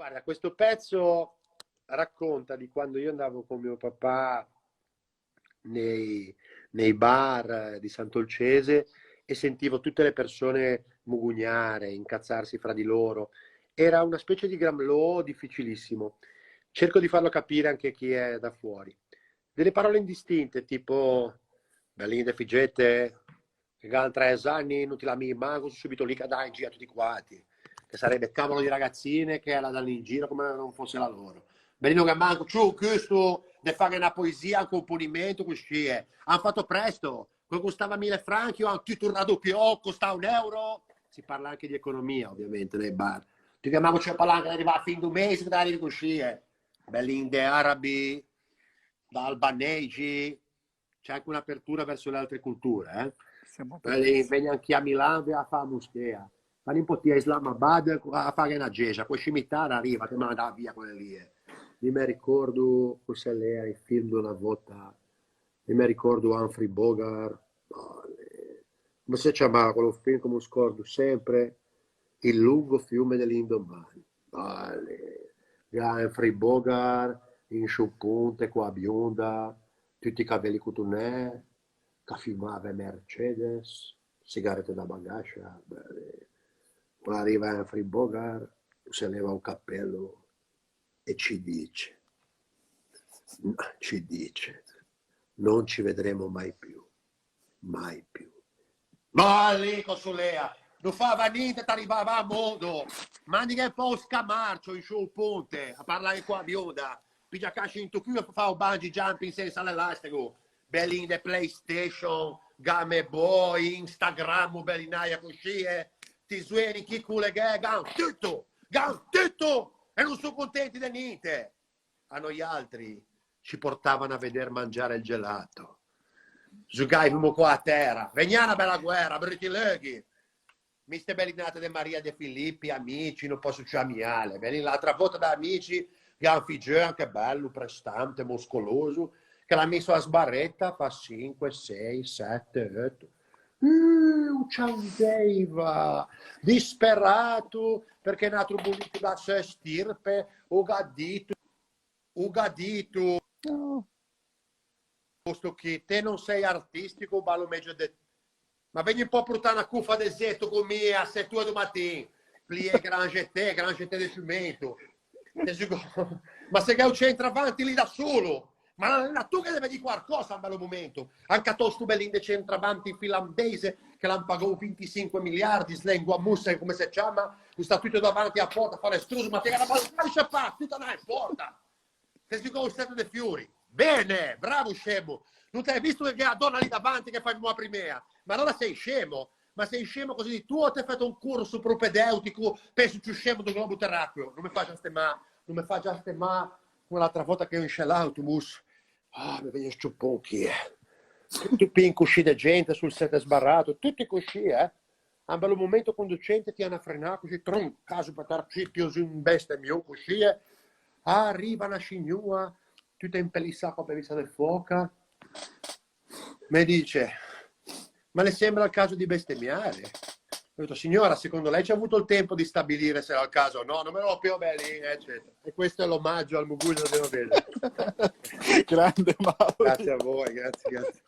Guarda, questo pezzo racconta di quando io andavo con mio papà nei, nei bar di Sant'Olcese e sentivo tutte le persone mugugnare, incazzarsi fra di loro. Era una specie di gramlò difficilissimo. Cerco di farlo capire anche a chi è da fuori. Delle parole indistinte, tipo Berlino de Figette, che ganno 3 anni, non ti la mi manco, subito lì che dai in giro a tutti quanti. Che sarebbe cavolo di ragazzine che la danno in giro come non fosse la loro. Berlino che manco, ciù, questo di fare una poesia, un componimento, così è. Hanno fatto presto, quello costava 1.000 franchi, hanno tutto raddoppiato, costa €1. Si parla anche di economia, ovviamente, nei bar. Ti chiamiamo c'è parlare che arriva a fine di un mese, che dai così è. Berlino de arabi, da albanesi, c'è anche un'apertura verso le altre culture. Siamo aperti. Vengono anche a Milano e a fare moschea. Fanno un po' a Islamabad a fare una gesa, poi scimitare arriva che manda via quelle lì. Io mi ricordo, cos'è lei, il film di una volta, io mi ricordo Humphrey Bogart, come si chiamava quello film come scordo sempre, Il lungo fiume dell'Indomani. Vale. Humphrey Bogart in su ponte qua a bionda, tutti i capelli cotonè, che fumava Mercedes, sigarette da bagascia. Poi arriva Humphrey Bogart, si leva un cappello e ci dice, non ci vedremo mai più, mai più. Ma lì, Consolea, non fava niente, ti arrivava a modo. Mandi che fa un scamarcio in su un ponte, a parlare qua a bionda. Pigia casci in tu qui e fa un bungee jumping senza l'elastico. Belli in the PlayStation, Game Boy, Instagram, belli in aria così, ti suoni chi cule che gan tutto, e non sono contenti di niente. A noi altri ci portavano a vedere mangiare il gelato. Giocavamo qua a terra, veniamo una bella guerra, brutti leghi. Mister Bellinata de Maria De Filippi, amici, non posso chiamare. Belli l'altra volta da amici, che ha un figlio anche bello, prestante, muscoloso, che l'ha messo a sbarretta, fa 5, 6, 7, 8. Ucciandeva, disperato, perché è nato bonito da sua stirpe, o gadito, No. posto che te non sei artistico, ballo meglio de... Ma vedi un po' a portare una cuffia d'esercito con me a 7 ore del mattino, plie grange te del frumento. Ma se che c'entra avanti lì da solo, ma la tu che deve di qualcosa a un bello momento. Anche a tosto bell'inde centravanti finlandese che l'hanno pagato 25 miliardi, slengua mussa come si chiama, sta tutto davanti a porta a fare estruso, ma te la lascia fa, tutta là in porta. Che si con stato dei fiori. Bene, bravo scemo. Non ti hai visto che la donna lì davanti che fa il mua primea? Ma allora sei scemo. Ma sei scemo così di tu o ti hai fatto un corso propedeutico, penso più scemo del globo terracqueo. Non mi faccia stemma come l'altra volta che io in l'autobus. Ah, mi viene un chi è. Tutti pinco uscì di gente sul set sbarrato, tutti così, A un bello momento conducente ti hanno frenato così, tron, caso per darci più su un bestemmion così, arriva una signora, tutta impellissata per vista del fuoco, mi dice, ma le sembra il caso di bestemmiare? Ho detto, signora, secondo lei ci ha avuto il tempo di stabilire se era il caso o no? Non me lo più bene, eccetera. E questo è l'omaggio al Mugugno della Novella. Grande Mauro. Grazie a voi, grazie.